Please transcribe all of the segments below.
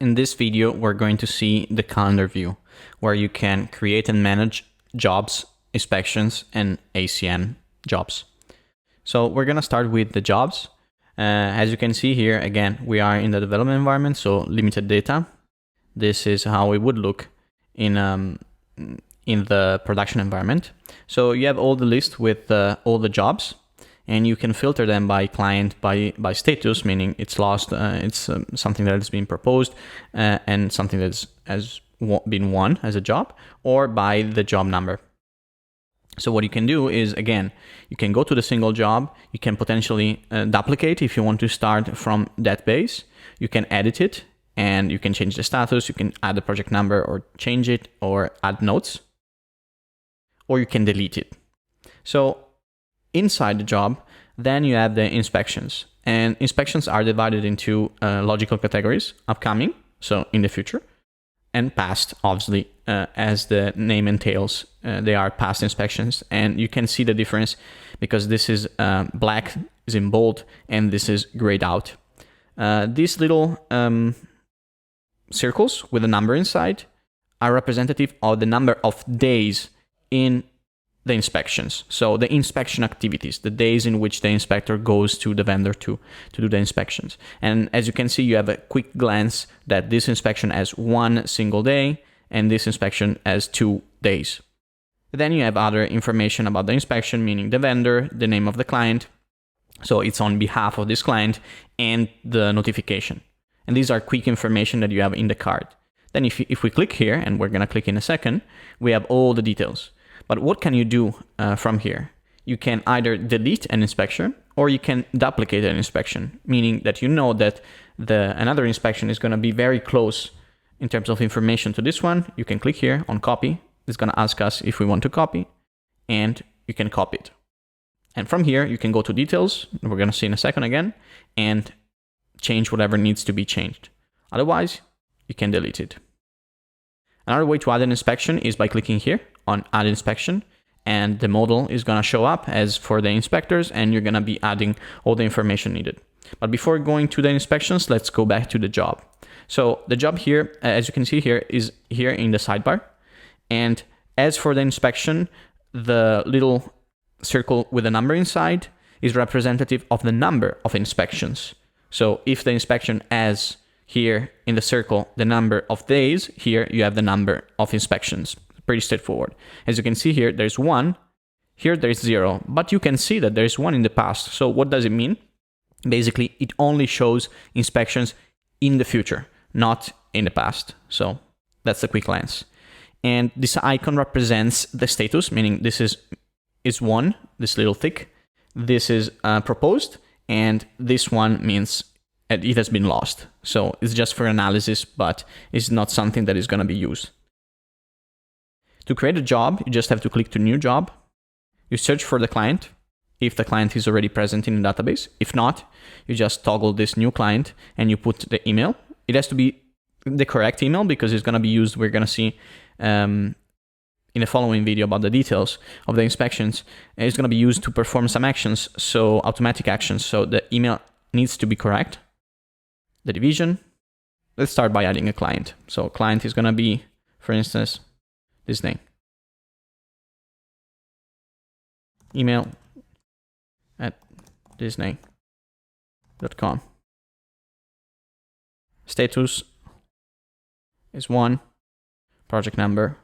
In this video, we're going to see the calendar view, where you can create and manage jobs, inspections, and ACN jobs. So we're going to start with the jobs. As you can see here, again, we are in the development environment, so limited data. This is how it would look in the production environment. So you have all the list with all the jobs, and you can filter them by client, by status, meaning it's lost, it's something that has been proposed, and something that has been won as a job, or by the job number. So what you can do is, again, you can go to the single job, you can potentially duplicate if you want to start from that base, you can edit it, and you can change the status, you can add the project number or change it, or add notes, or you can delete it. So inside the job, then you have the inspections. And inspections are divided into logical categories: upcoming, so in the future, and past, obviously, as the name entails. They are past inspections. And you can see the difference because this is black, is in bold, and this is grayed out. These little circles with a number inside are representative of the number of days in the inspections. So the inspection activities, the days in which the inspector goes to the vendor to do the inspections. And as you can see, you have a quick glance that this inspection has 1 single day and this inspection has 2 days. Then you have other information about the inspection, meaning the vendor, the name of the client. So it's on behalf of this client, and the notification. And these are quick information that you have in the card. Then if we click here, and we're going to click in a second, we have all the details. But what can you do from here? You can either delete an inspection, or you can duplicate an inspection, meaning that you know that another inspection is going to be very close in terms of information to this one. You can click here on copy. It's going to ask us if we want to copy, and you can copy it. And from here, you can go to details, we're going to see in a second again, and change whatever needs to be changed. Otherwise, you can delete it. Another way to add an inspection is by clicking here on Add Inspection, and the model is going to show up as for the inspectors, and you're going to be adding all the information needed. But before going to the inspections, let's go back to the job. So the job here, as you can see here, is here in the sidebar. And as for the inspection, the little circle with a number inside is representative of the number of inspections. So if the inspection has here in the circle the number of days, here you have the number of inspections. Pretty straightforward. As you can see here, there's 1. Here there's 0. But you can see that there's 1 in the past. So what does it mean? Basically, it only shows inspections in the future, not in the past. So that's a quick glance. And this icon represents the status, meaning this is 1, this little tick. This is proposed, and this one means it has been lost. So it's just for analysis, but it's not something that is going to be used. To create a job, you just have to click to New Job. You search for the client, if the client is already present in the database. If not, you just toggle this new client and you put the email. It has to be the correct email because it's going to be used. We're going to see in the following video about the details of the inspections. It's going to be used to perform some actions, so automatic actions. So the email needs to be correct. The division. Let's start by adding a client. So client is going to be, for instance, this name. Email at thisname.com. Status is 1. Project number,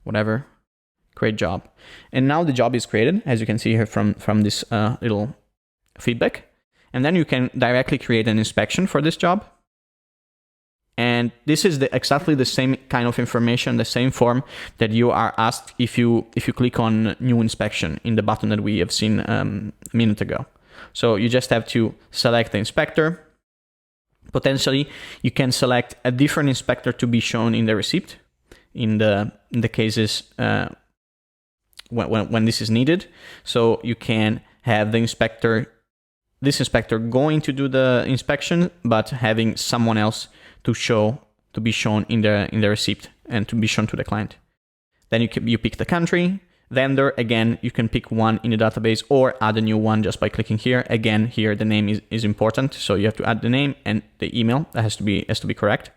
whatever. Create job. And now the job is created, as you can see here from this little feedback. And then you can directly create an inspection for this job. And this is exactly the same kind of information, the same form that you are asked if you click on New Inspection in the button that we have seen a minute ago. So you just have to select the inspector. Potentially, you can select a different inspector to be shown in the receipt in the cases when this is needed. So you can have this inspector going to do the inspection, but having someone else to be shown in the receipt and to be shown to the client. Then you pick the country, Vendor, again, you can pick one in the database or add a new one just by clicking here. Again, here the name is important, so you have to add the name and the email. That has to be correct.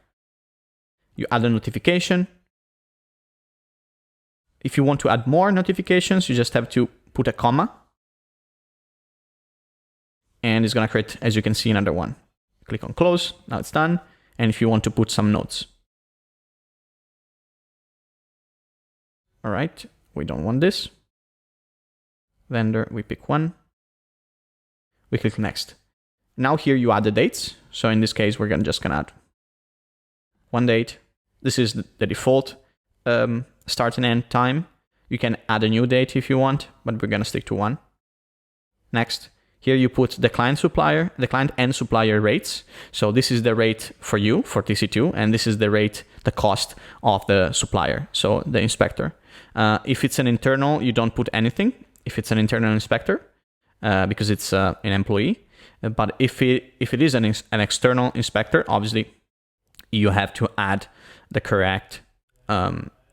You add a notification. If you want to add more notifications, you just have to put a comma. And it's gonna create, as you can see, another one. Click on close, now it's done. And if you want to put some notes. All right, we don't want this. Vendor, we pick one. We click next. Now here you add the dates. So in this case, we're just gonna add one date. This is the default start and end time. You can add a new date if you want, but we're gonna stick to one. Next, here you put the client and supplier rates. So this is the rate for you, for TC2, and this is the rate, the cost of the supplier, so the inspector. If it's an internal, you don't put anything. If it's an internal inspector, because it's an employee. But if it is an external inspector, obviously you have to add the correct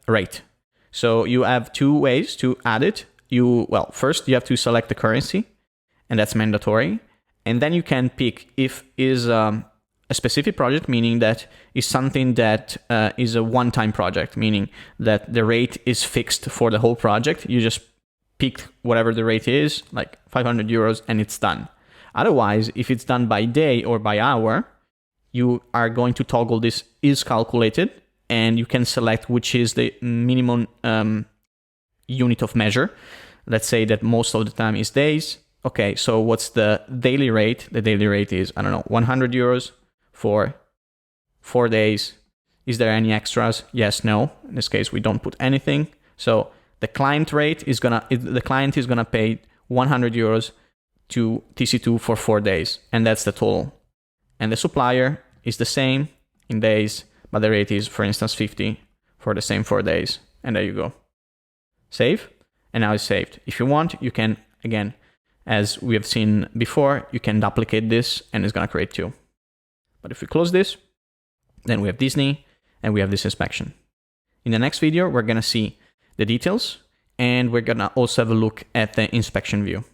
rate. So you have two ways to add it. First you have to select the currency, and that's mandatory. And then you can pick if is a specific project, meaning that is something that is a one-time project, meaning that the rate is fixed for the whole project. You just pick whatever the rate is, like 500 euros, and it's done. Otherwise, if it's done by day or by hour, you are going to toggle this is calculated, and you can select which is the minimum unit of measure. Let's say that most of the time is days. Okay, so what's the daily rate? The daily rate is, 100 euros for 4 days. Is there any extras? Yes, no. In this case, we don't put anything. So the client is gonna pay 100 euros to TC2 for 4 days, and that's the total. And the supplier is the same in days, but the rate is, for instance, 50 for the same 4 days. And there you go. Save, and now it's saved. If you want, you can, again, as we have seen before, you can duplicate this and it's gonna create two. But if we close this, then we have Disney and we have this inspection. In the next video, we're gonna see the details, and we're gonna also have a look at the inspection view.